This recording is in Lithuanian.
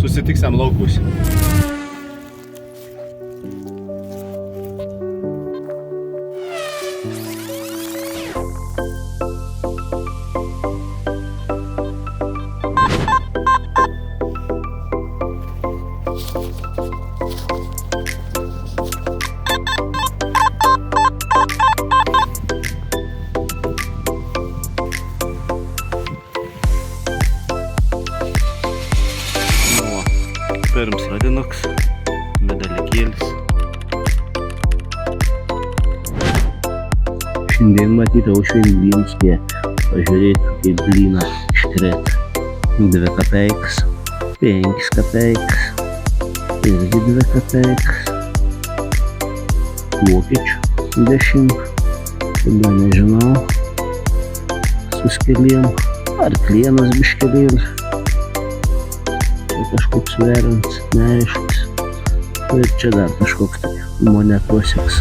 Susitiksim laukus. Pirms radinuks, medalikėlis. Šiandien matyti aušvien Glinskė. Pažiūrėti, kaip blyną iškrėt. 2 kapeikas, 5 kapeikas, irgi 2 kapeikas. Vokiečių 10, tada nežinau, su skeliem, ar klienas biškelėlį. Kažkoks veriant, neaiškus. Ir čia dar kažkoks tai monetosiks.